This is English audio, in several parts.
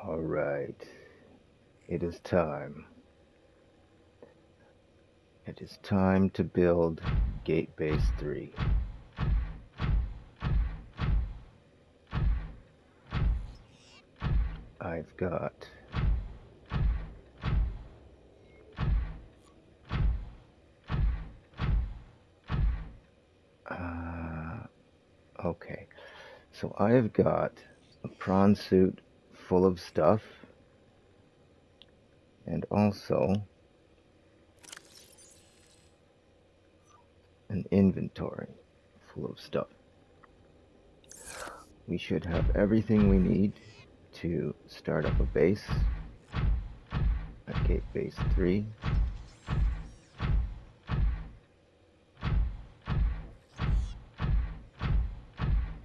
All right, it is time. It is time to build Gate Base 3. I've got okay, so I've got a prawn suit full of stuff and also an inventory full of stuff. We should have everything we need to start up a base at Gate Base 3.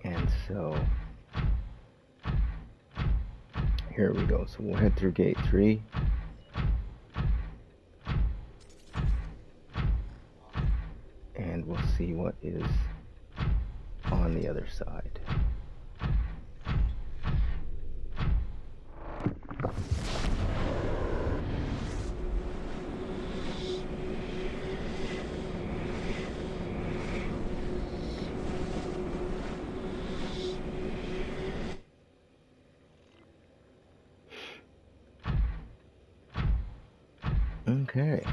And so here we go. So we'll head through Gate 3. And we'll see what is on the other side. Okay.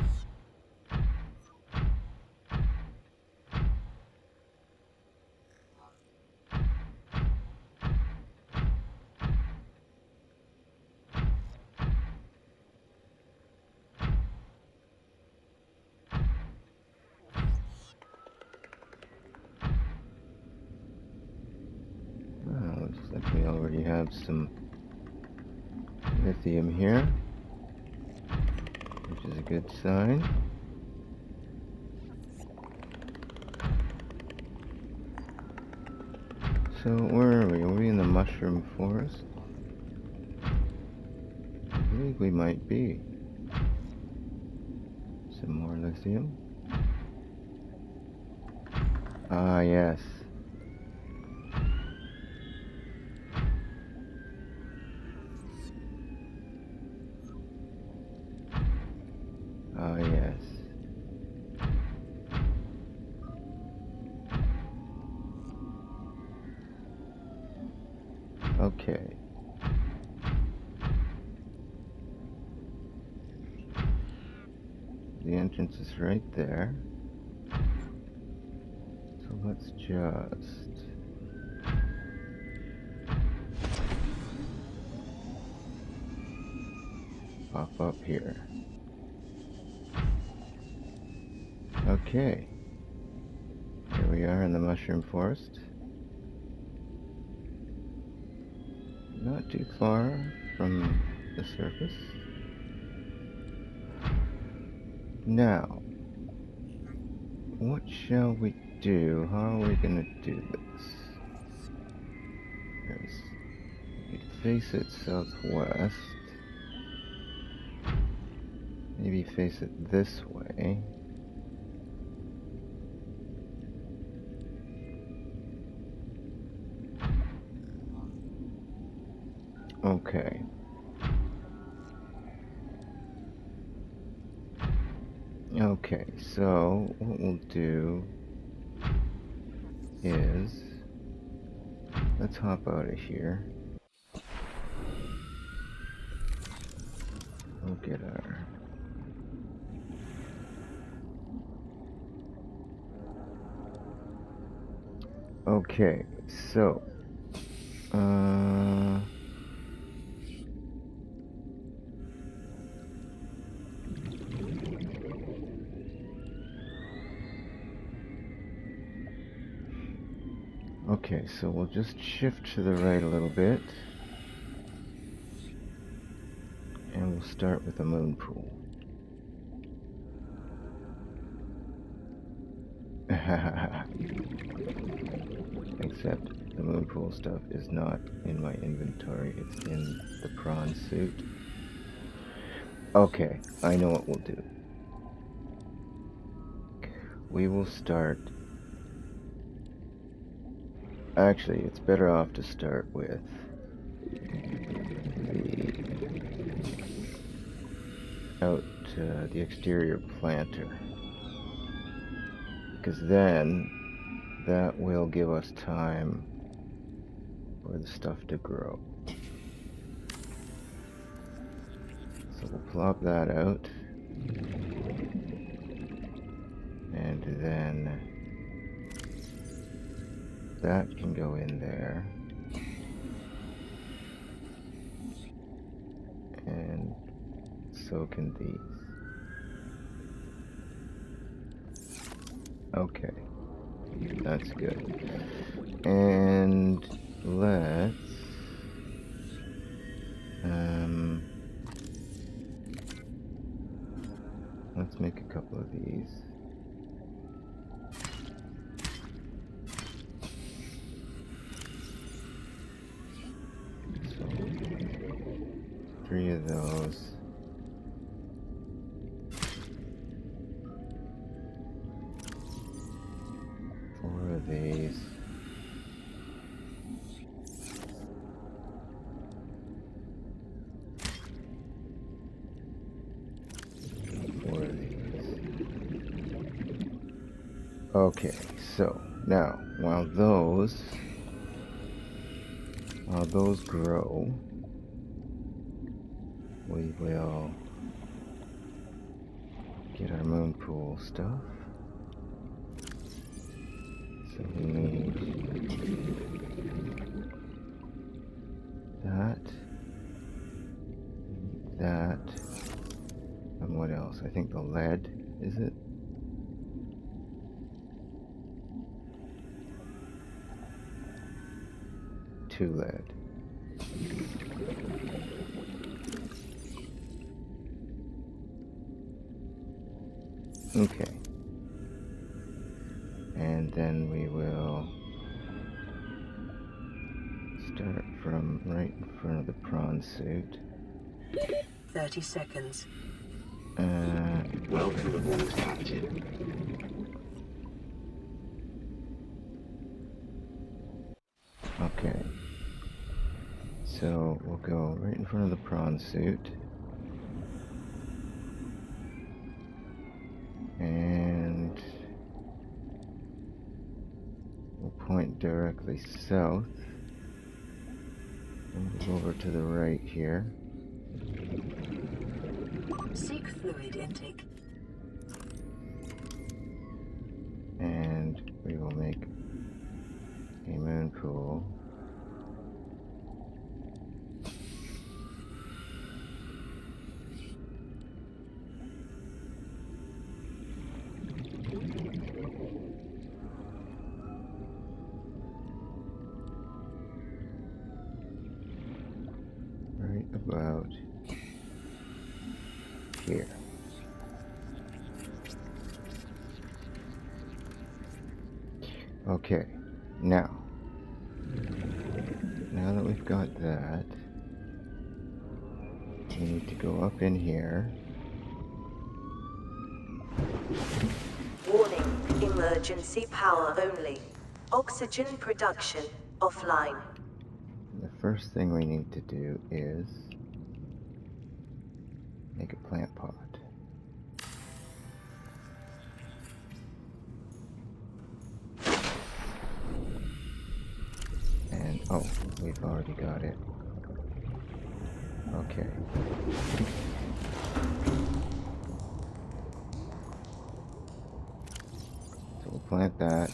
Looks like we already have some lithium here, which is a good sign. So where are we? Are we in the mushroom forest? I believe we might be. Some more lithium. Ah, yes. Ah, yes. Okay. The entrance is right there. So let's just pop up here. Okay. Here we are in the mushroom forest. Not too far from the surface. Now, what shall we do? How are we gonna do this? We could face it southwest. Maybe face it this way. Okay. Okay, so what we'll do is let's hop out of here. We'll get our okay, so okay, so we'll just shift to the right a little bit. And we'll start with the moon pool. Except the moon pool stuff is not in my inventory, it's in the prawn suit. Okay, I know what we'll do. We will start... Actually, it's better off to start with the out the exterior planter, because then that will give us time for the stuff to grow. So we'll plop that out, and then that can go in there, and so can these. Okay, that's good. And let's make a couple of these. So 3 of those. 4 of these. 4 of these. Okay, so now while those grow, we will get our moon pool stuff. So we need that, and what else? I think the lead, is it? Two lead. Okay. And then we will start from right in front of the prawn suit. 30 seconds. Welcome aboard, Captain. Okay. So we'll go right in front of the prawn suit. And we'll point directly south. Move over to the right here. Seek fluid intake. And we will make a moon pool. Right about here. Okay, now that we've got that, we need to go up in here. Warning, emergency power only. Oxygen production offline. The first thing we need to do is make a plant pot. And, oh, we've already got it. Okay. So we'll plant that.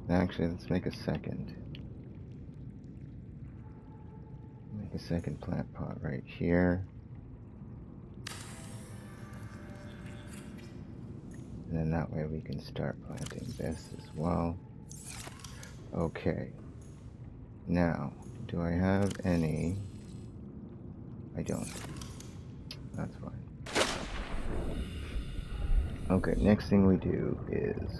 Actually, let's make a second. Make a second plant pot right here. And then that way we can start planting this as well. Okay. Now, do I have any? I don't. That's fine. Okay, next thing we do is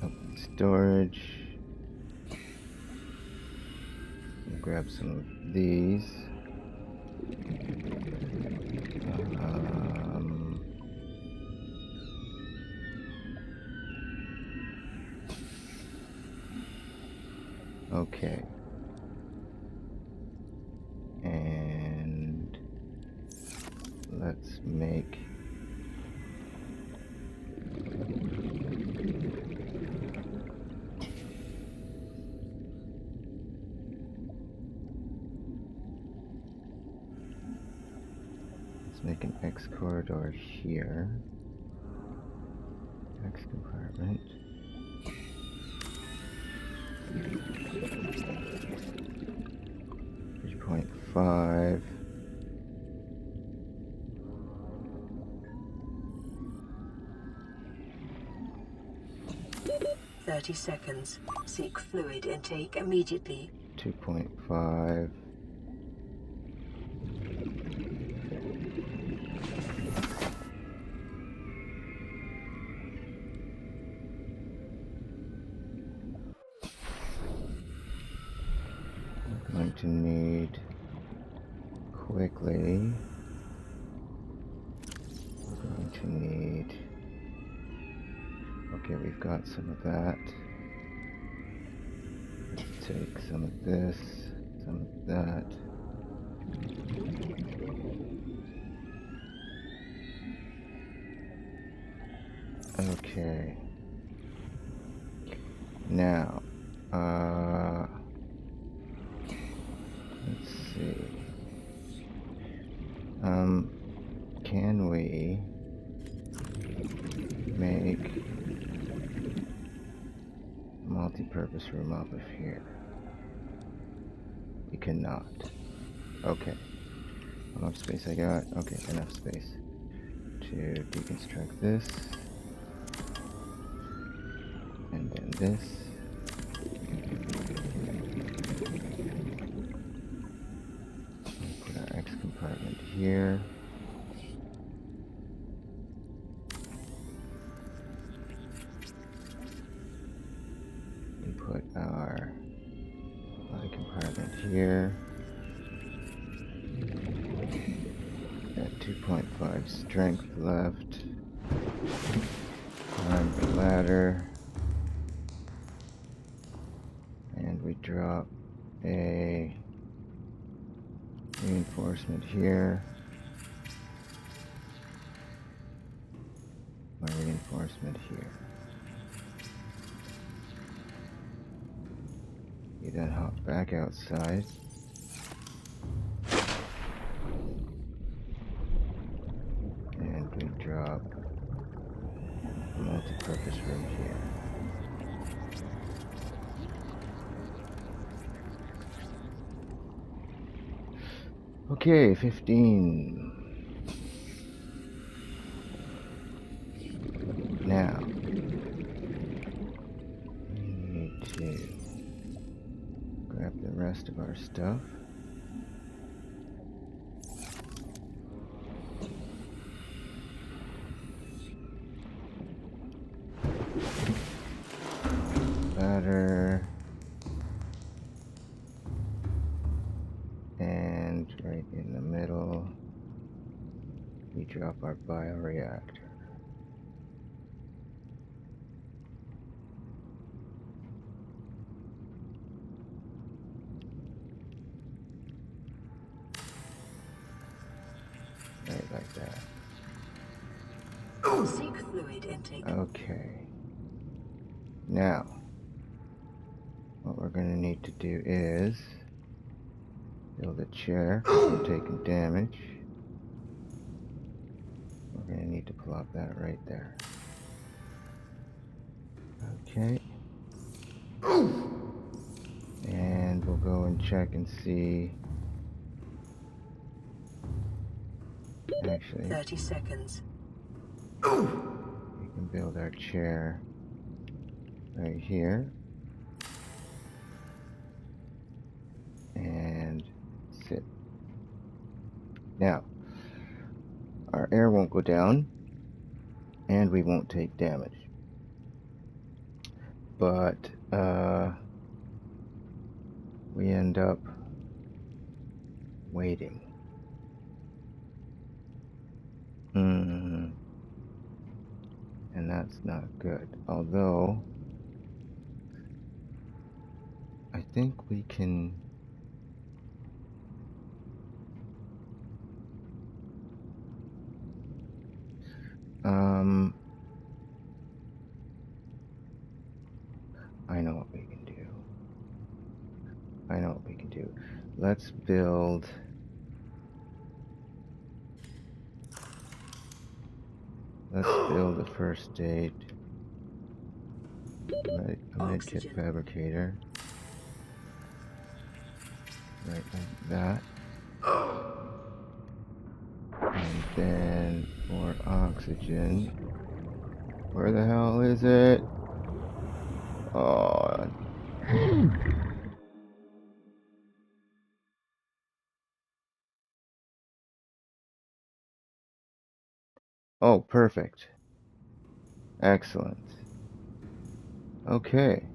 open storage. We'll grab some of these. Okay. And let's make an X corridor here. X compartment. 3.5. seconds. Seek fluid intake immediately. 2.5. We're going to need quickly. We're going to need. Okay, we've got some of that. Take some of this, some of that. Okay. Now, let's see. Can we make a multi-purpose room off of here? We cannot. Okay. How much space I got? Okay, enough space to deconstruct this. And then this. Put our X compartment here. We put our Y compartment here. Got 2.5 strength left. Climb the ladder. And we drop a reinforcement here. A reinforcement here. You then hop back outside. And we drop a multi-purpose room here. Okay, 15. Now, we need to grab the rest of our stuff. Ladder. And right in the middle, we drop our bioreactor. Right like that. Seek fluid intake. Okay. Now, what we're going to need to do is build a chair because we're taking damage. We're going to need to plop that right there. Okay. And we'll go and check and see. Actually, 30 seconds. we can build our chair right here. And sit. Now, our air won't go down, and we won't take damage. But, we end up waiting. And that's not good. Although, I think we can... I know what we can do. I know what we can do. Let's build... Let's build a first aid... a medkit fabricator. Right like that. And then for oxygen... Where the hell is it? Oh... Oh, perfect. Excellent. Okay.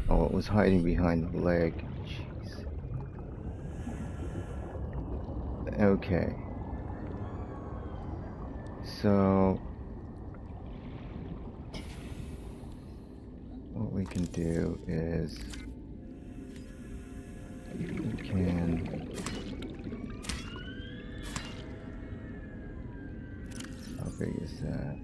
Oh, it was hiding behind the leg. Jeez. Okay. So... what we can do is... we can... how big is that?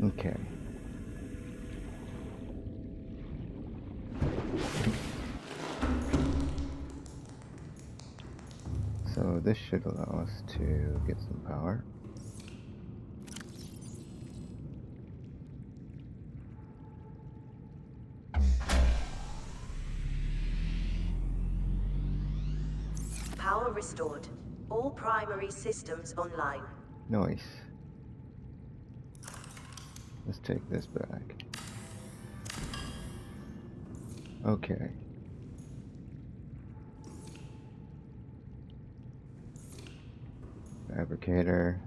Okay. So this should allow us to get some power. Power restored. All primary systems online. Nice. Let's take this back. Okay. Fabricator.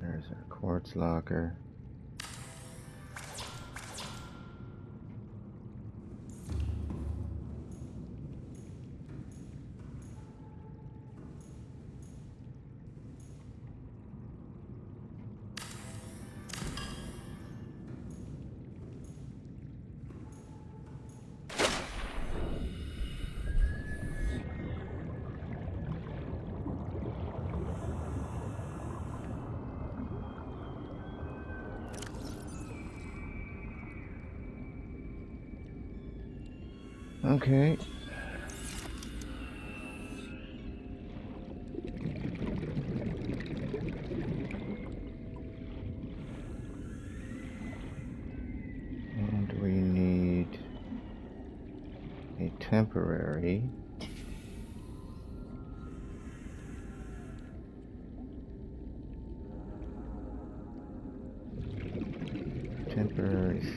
There's our quartz locker. Okay. And we need a temporary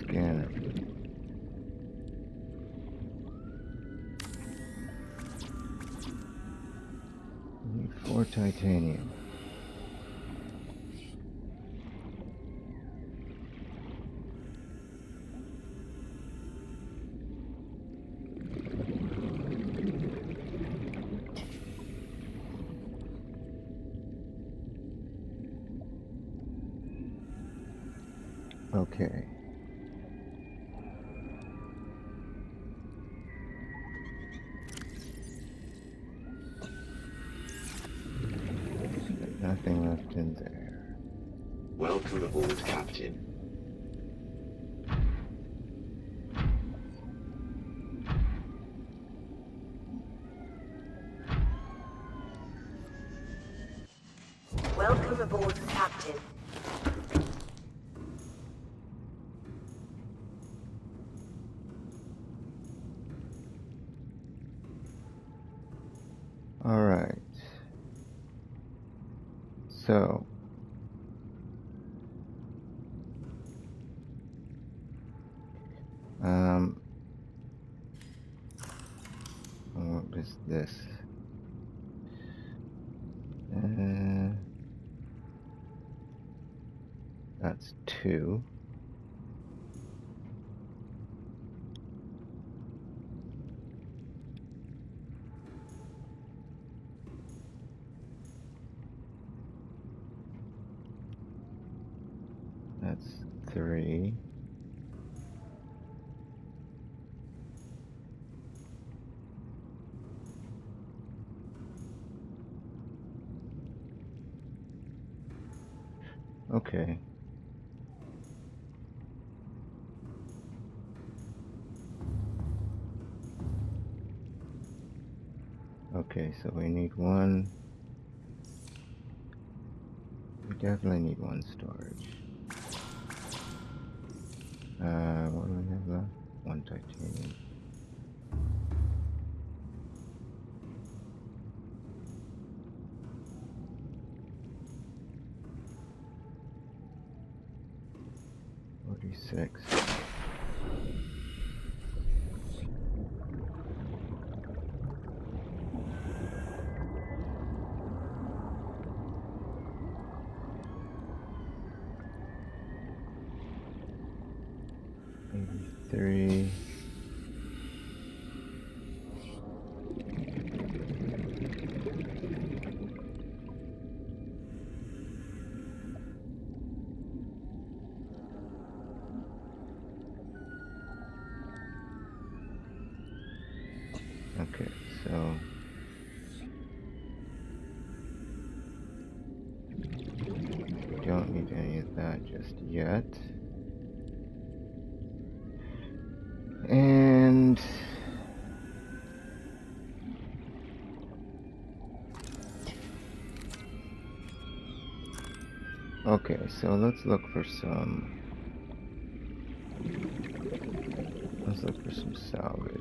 scanner. We need 4 titanium. Okay. Nothing left in there. Welcome aboard, Captain. Welcome aboard, Captain. All right. So, what is this? That's 2. That's 3. Okay. Okay, so we need 1. We definitely need 1 storage. What do we have left? 1 titanium. $46. $83. Okay, so don't need any of that just yet. And okay, so let's look for some salvage.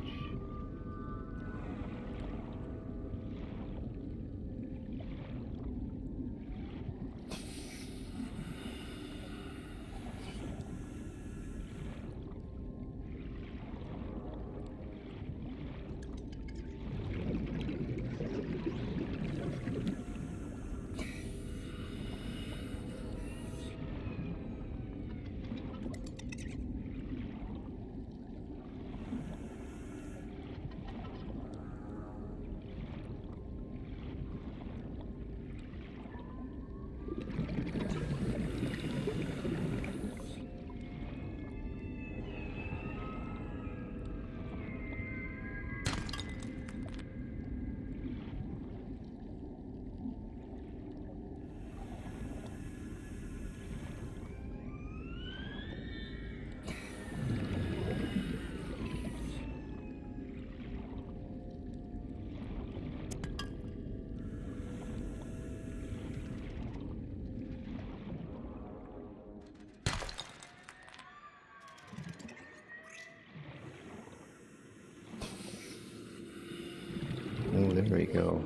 Oh, there we go.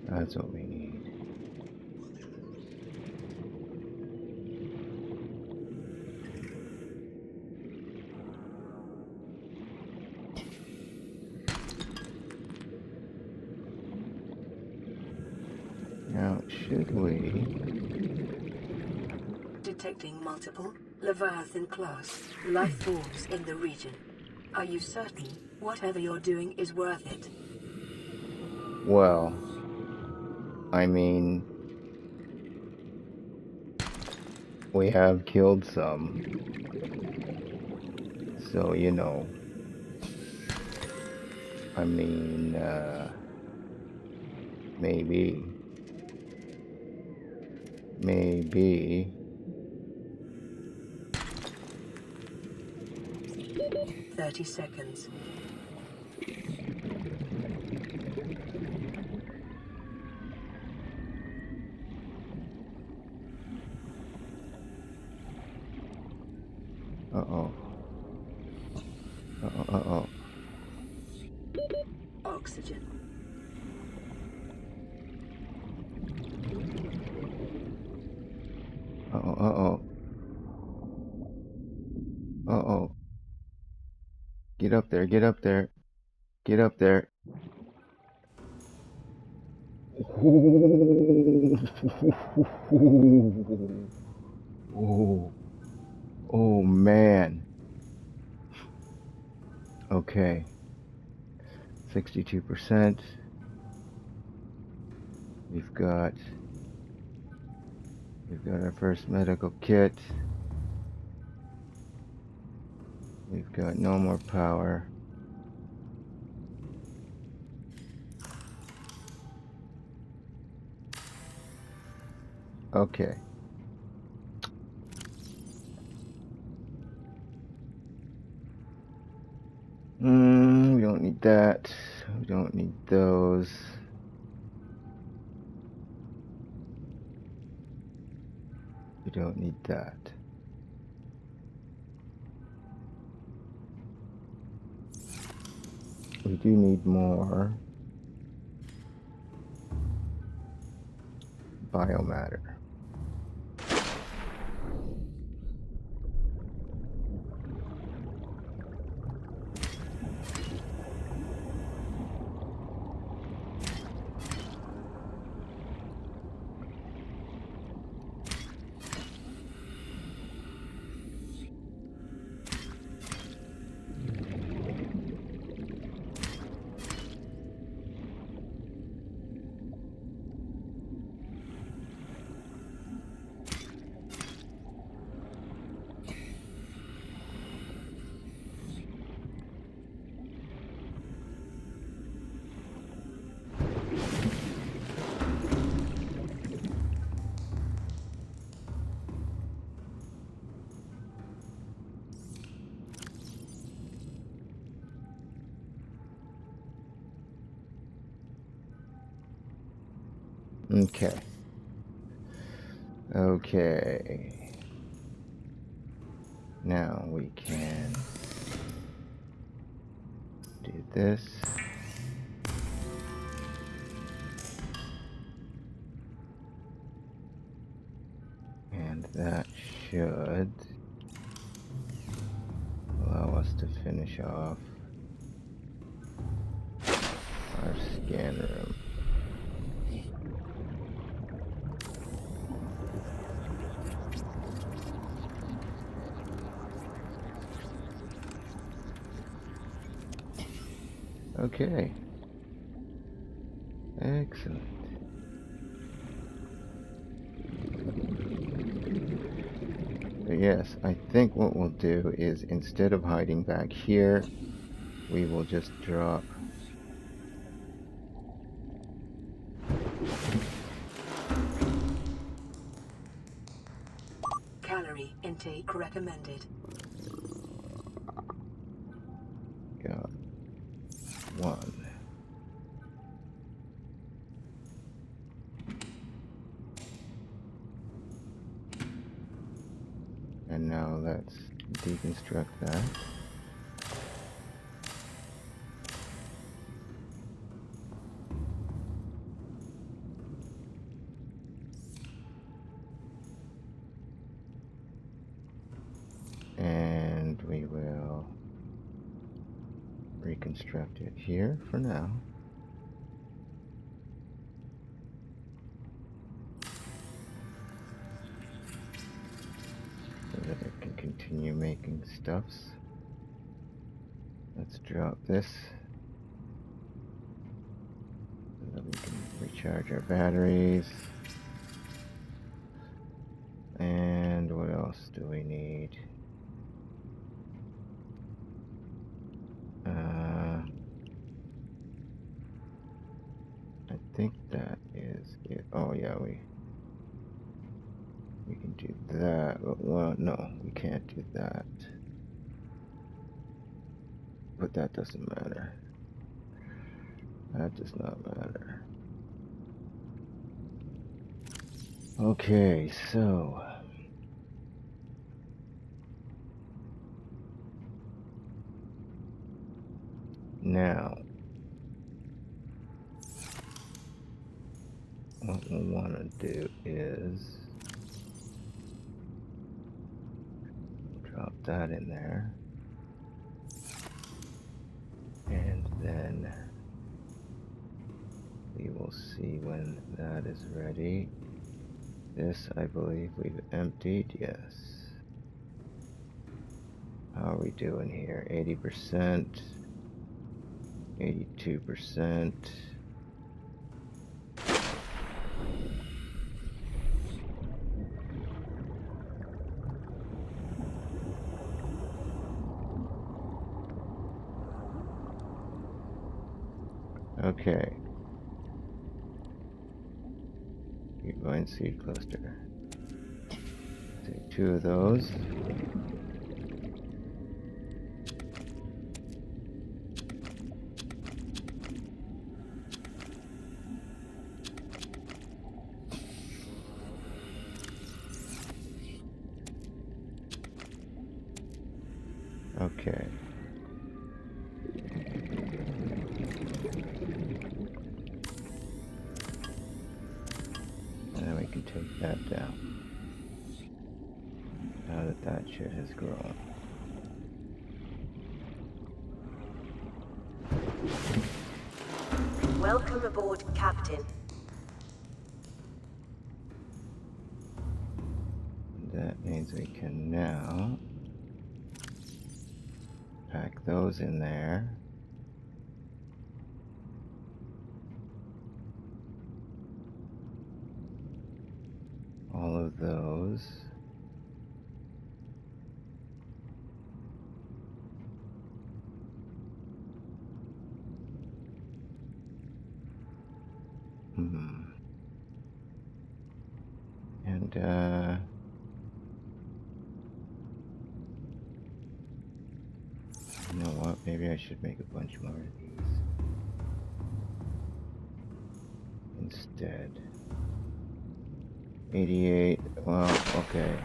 That's what we need. Now, should we... Detecting multiple Leviathan class life forms in the region. Are you certain whatever you're doing is worth it? Well, I mean, we have killed some. So, you know, I mean, maybe 30 seconds. Oxygen. Uh-oh. Uh-oh. Get up there. Get up there. Get up there. Oh, oh man. Okay. 62%. We've got our first medical kit. We've got no more power. Okay. We don't need that. We don't need those. We don't need that. We do need more biomatter. Okay. Okay. Now we can do this. And that should allow us to finish off our scan room. Okay. Excellent. So yes, I think what we'll do is instead of hiding back here, we will just drop Calorie intake recommended. got one. And now let's deconstruct that. And we will reconstruct it here for now. So that it can continue making stuffs. Let's drop this so that we can recharge our batteries. And what else do we need? I think that is it. Oh yeah, we can do that. Well, no, we can't do that. But that doesn't matter. That does not matter. Okay, so now what we'll want to do is drop that in there. And then we will see when that is ready. This, I believe we've emptied, yes. How are we doing here? 80%, 82%. Okay. Vine seed cluster. Take 2 of those. Okay. And then we can take that down. Now that that shit has grown. Welcome aboard, Captain. That means we can now pack those in there. All of those. And you know what? Maybe I should make a bunch more of these instead. 88. Well, okay.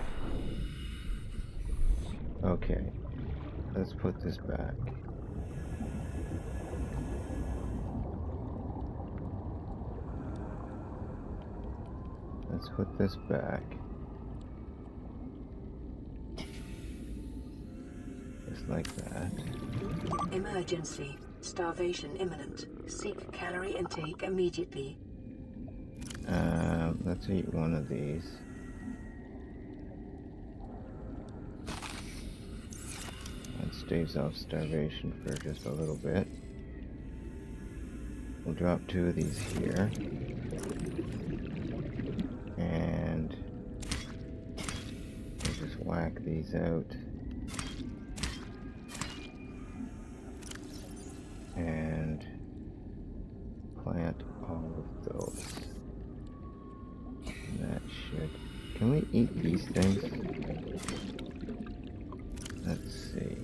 Okay. Let's put this back. Let's put this back. Just like that. Emergency. Starvation imminent. Seek calorie intake immediately. Let's eat one of these. That staves off starvation for just a little bit. We'll drop 2 of these here. And we'll just whack these out. And plant all of those. And that should... Can we eat these things? Let's see.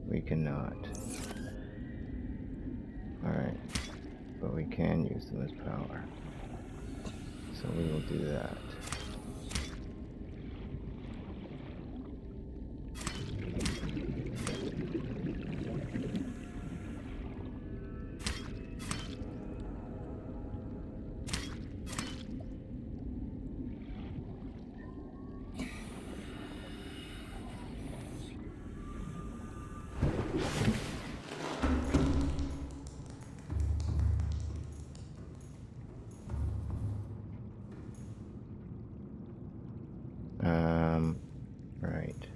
We cannot. Alright. But we can use them as power. So we will do that. Right.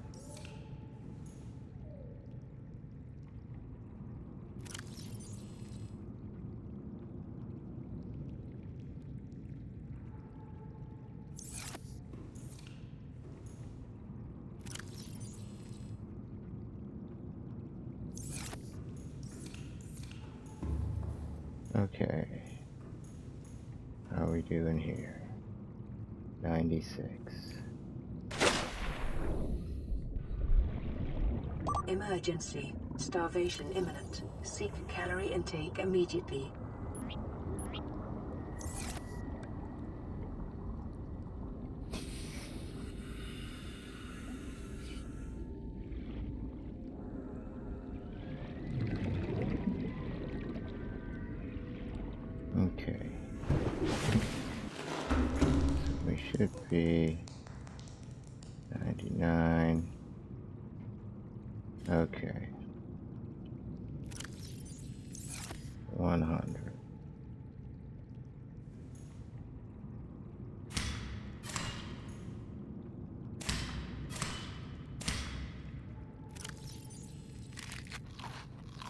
Okay. How are we doing here? 96. Emergency. Starvation imminent. Seek calorie intake immediately. Okay. So we should be 99. Okay. 100.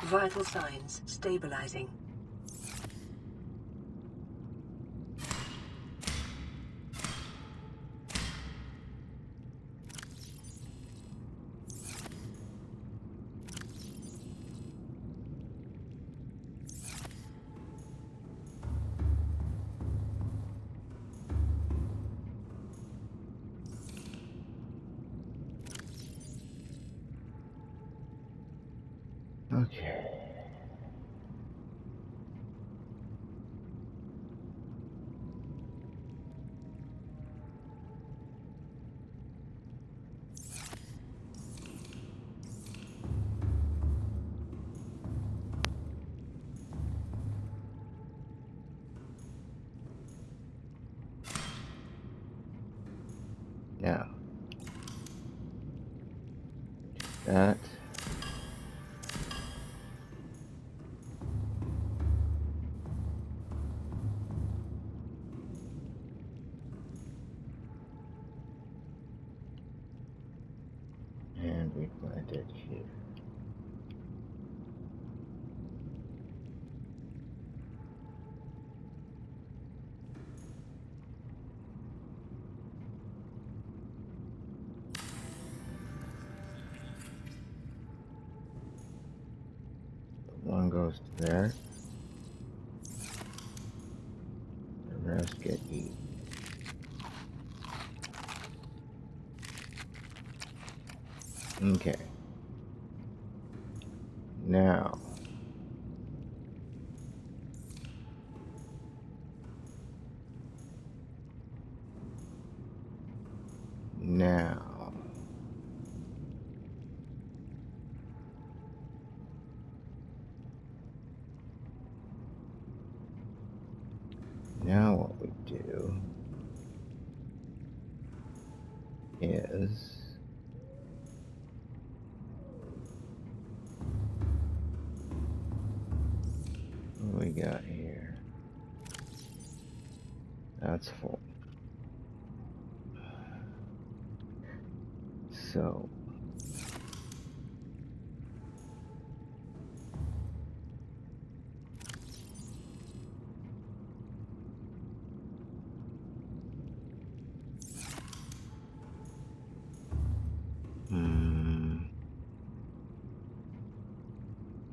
Vital signs stabilizing. Okay. Now, that. And we plant it here. One goes to there. The rest get eaten. Okay. Now. Now what we do is what do we got here? That's full. So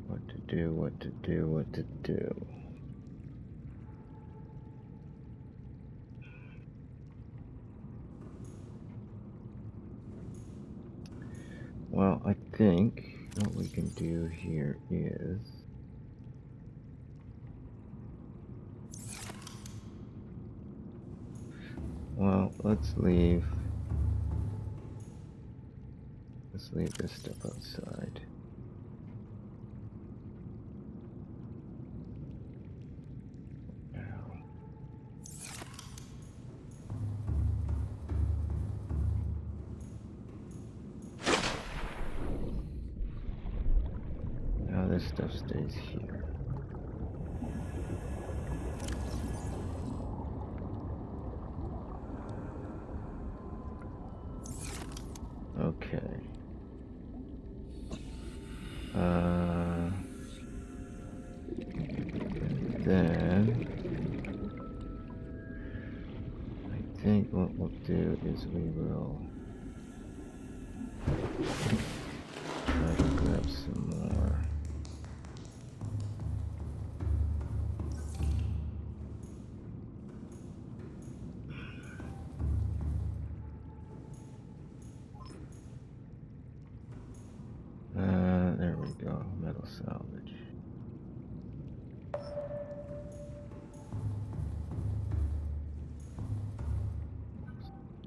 what to do, what to do, what to do. Well, I think what we can do here is let's leave this stuff outside. Now this stuff stays here. Okay. Then I think what we'll do is we will try to grab some more. There we go, metal salvage.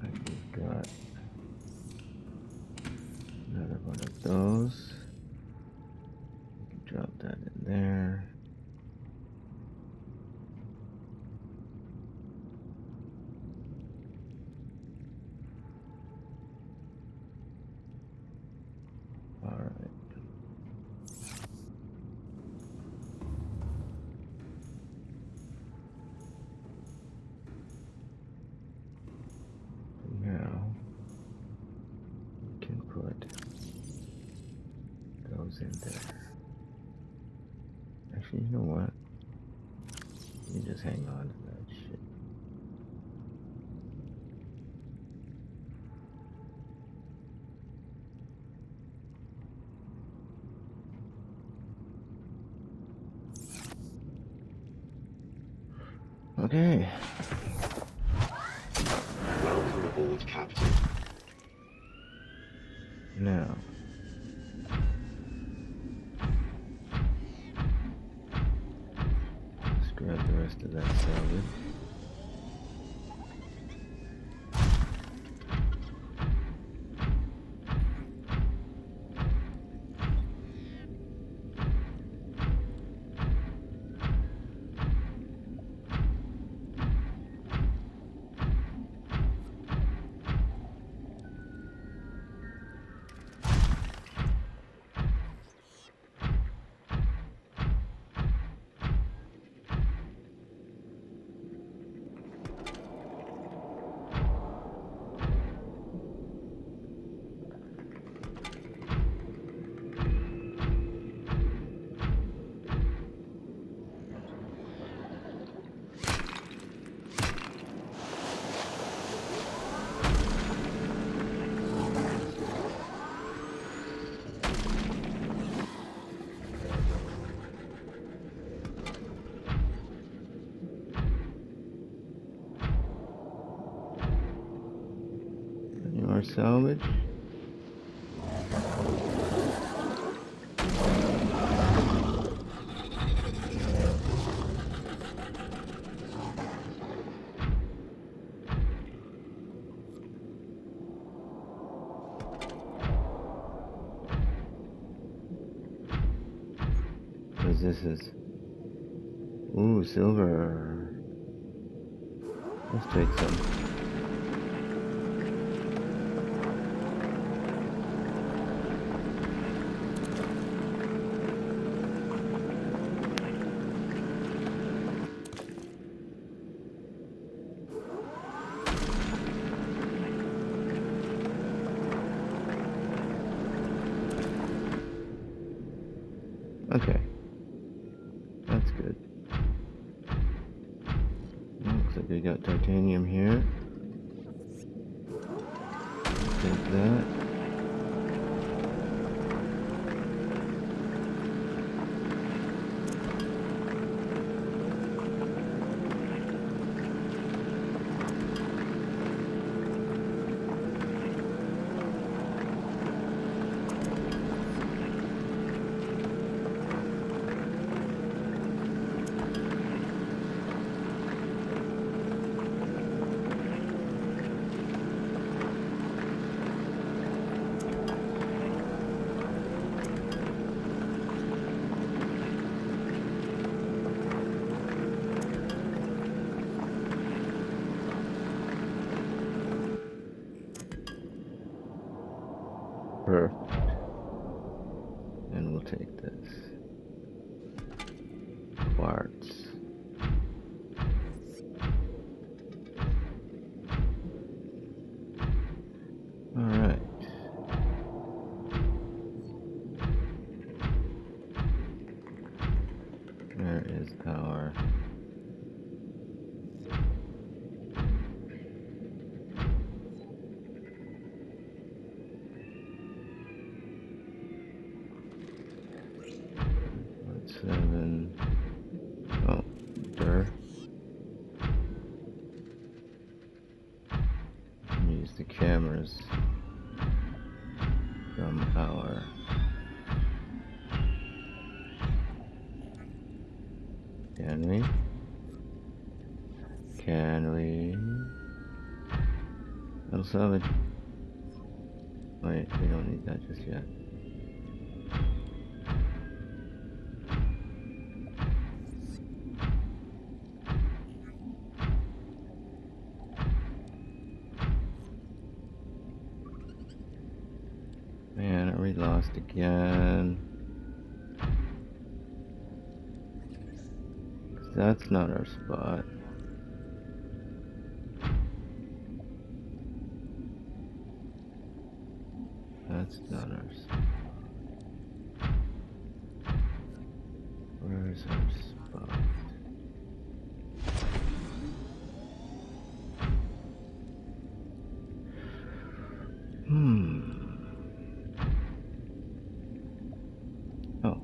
We've got another one of those. We can drop that in there. in there. Actually, you know what? You just hang on to that shit. Okay. Welcome aboard, Captain. Now. Let's grab the rest of that salvage. Any more salvage? Because this is... Ooh, silver. Let's take some. Okay. That's good. Looks like we got titanium here. Take that. Perfect. And we'll take this. Quartz. Alright. There is our... Seven. Oh, dirt. Use the cameras from our... Can we? Can we? Metal salvage. Wait, we don't need that just yet. Man, are we lost again? 'Cause that's not our spot. That's not our spot. Where's our spot? Oh.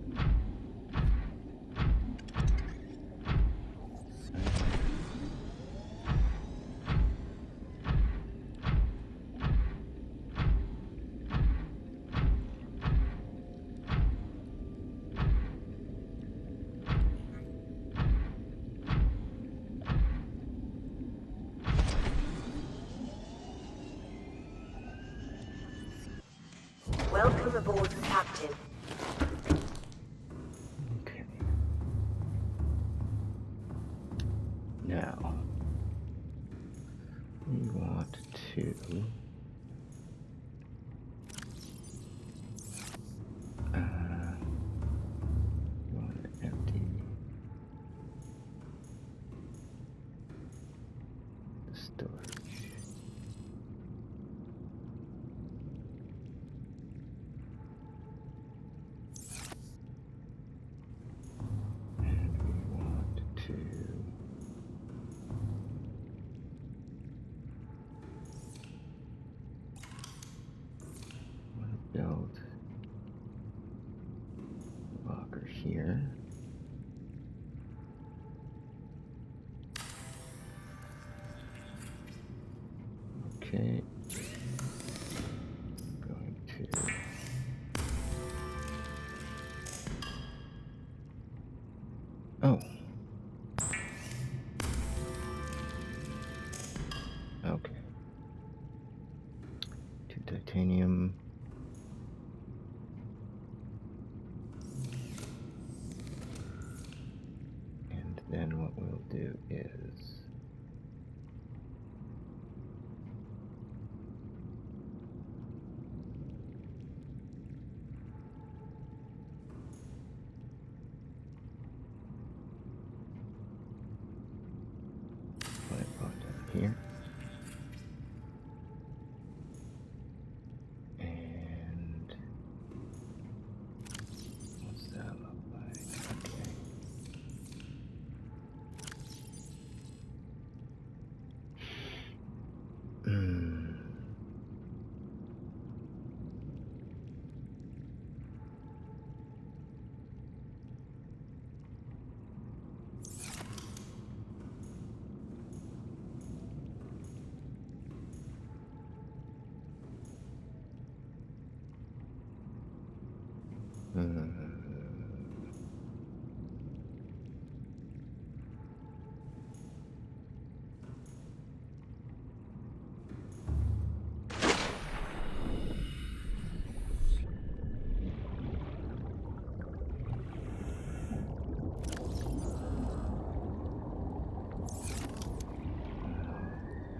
Welcome aboard, Captain. Okay. Now, we want to empty the storage. And we want to build a locker here. Okay. Going to okay. 2 titanium. And then what we'll do is put it on down here. And what's that look like? Okay.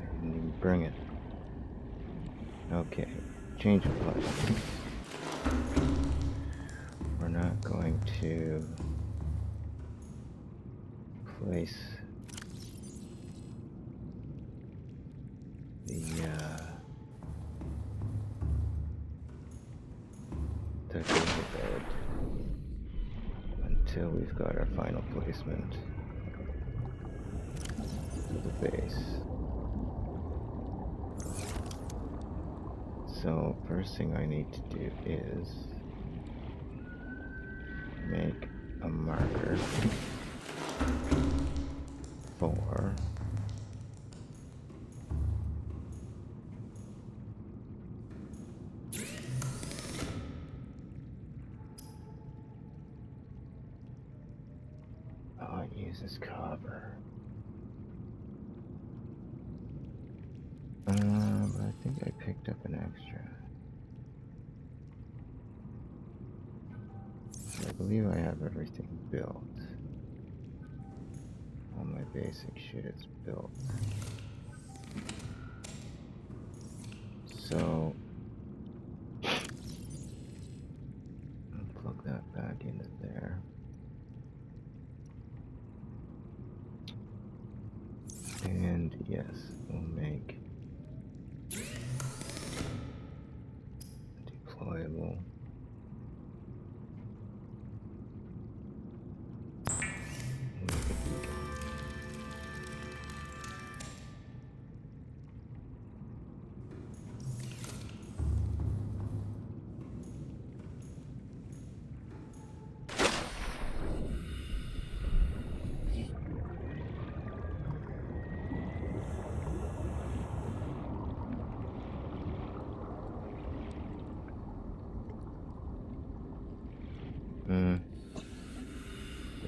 I didn't even bring it. Okay, change of plans. We're not going to place the technical bed until we've got our final placement of the base. So first thing I need to do is make a marker for it uses copper. But I think I picked up an extra. I believe I have everything built. All my basic shit is built. So I'll plug that back into there. And yes, we'll make deployable.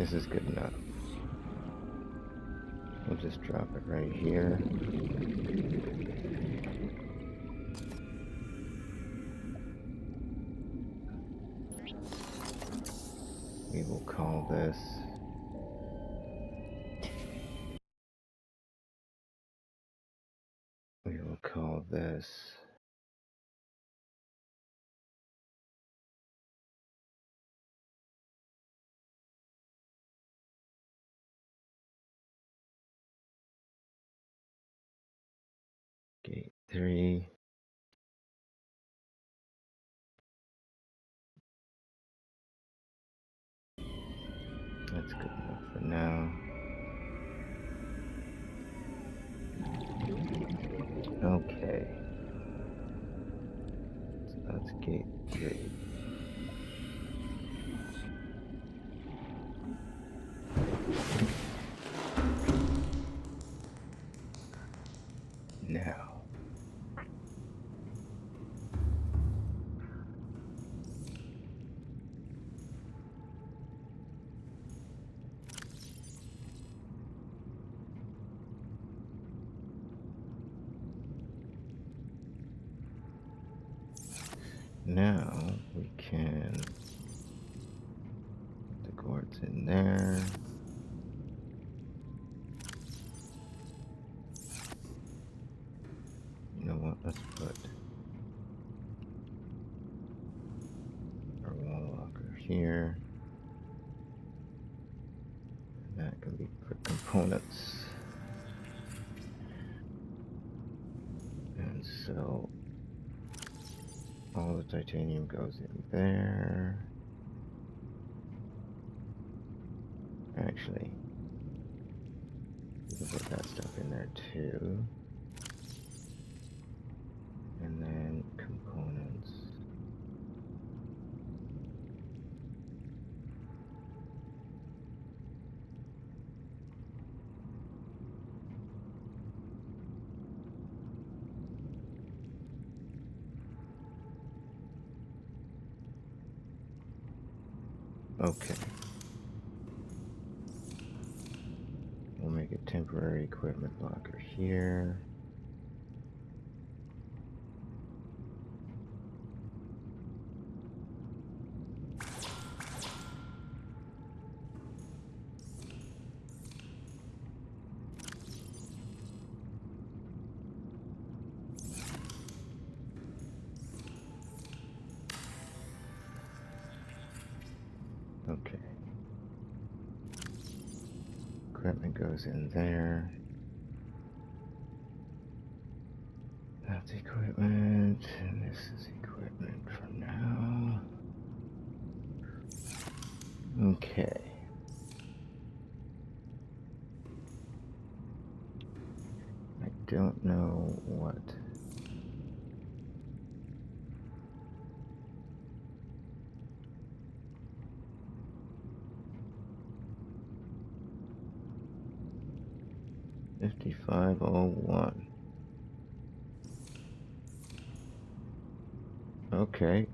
This is good enough. We'll just drop it right here. We will call this Gate 3. That's good enough for now. Okay. So that's gate 3. Now. Now we can put the quartz in there. You know what? Let's put our wall locker here. And that can be for components. And so all the titanium goes in there. Actually, we can put that stuff in there too. And then components. Okay. We'll make a temporary equipment locker here. Okay. Equipment goes in there. That's equipment, and this is equipment for now. Okay. I don't know what. $55.01. Okay.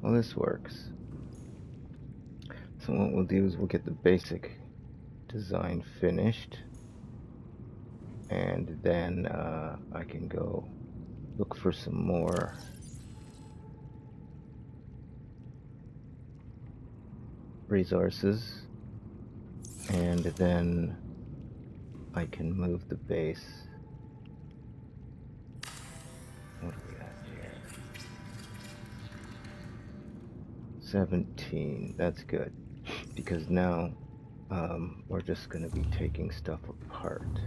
Well, this works. So what we'll do is we'll get the basic design finished, and then I can go look for some more resources, and then I can move the base. What do we have here? 17. That's good, because now we're just going to be taking stuff apart.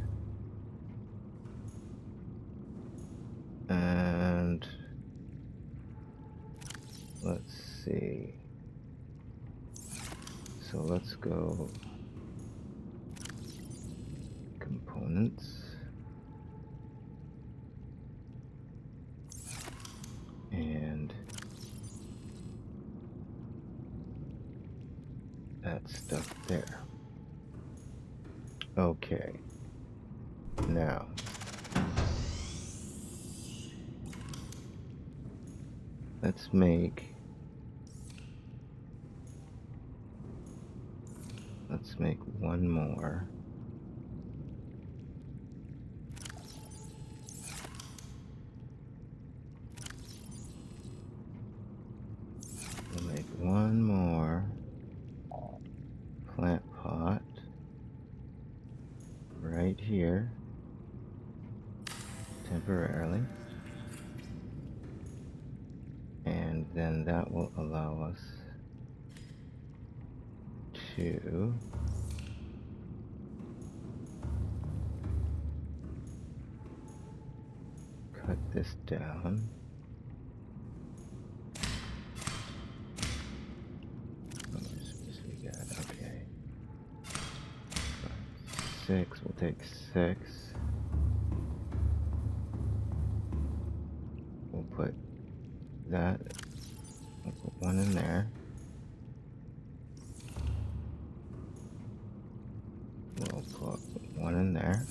And let's see. So let's go components. And that stuff there. Okay. Now, let's make let's make one more. We'll make one more plant pot right here temporarily, and then that will allow us to cut this down. We got, okay, 6, we'll take 6. We'll put that, we'll put one in there. We'll put one in there.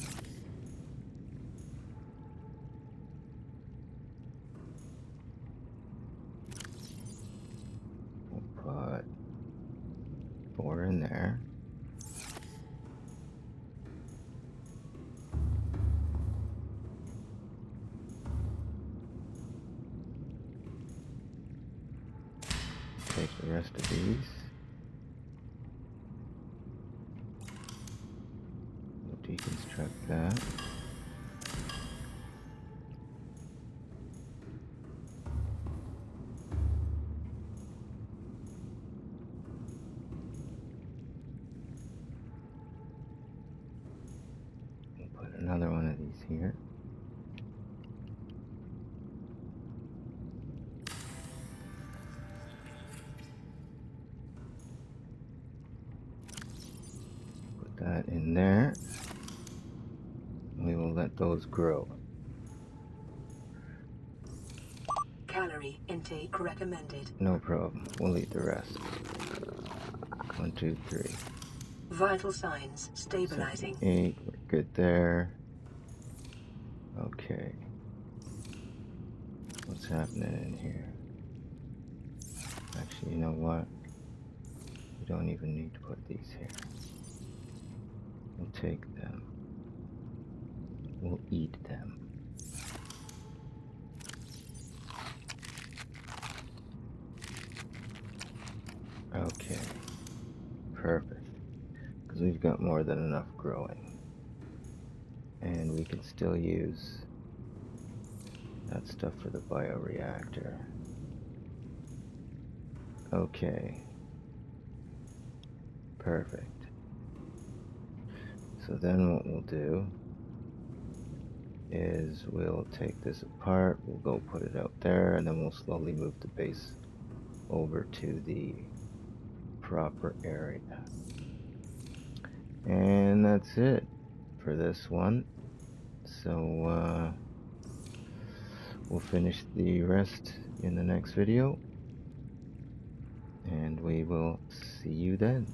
We'll put 4 in there. Take the rest of these. We'll deconstruct that. We'll put another one of these here. Put that in there. We will let those grow. Calorie intake recommended. No problem. We'll eat the rest. 1, 2, 3. Vital signs stabilizing. 7, 8. We're good there. Okay. What's happening in here? Actually, you know what? We don't even need to put these here. We'll take them. We'll eat them. Okay. Perfect. Because we've got more than enough growing. And we can still use that stuff for the bioreactor. Okay. Perfect. So then what we'll do is we'll take this apart, we'll go put it out there, and then we'll slowly move the base over to the proper area. And that's it for this one. So we'll finish the rest in the next video, and we will see you then.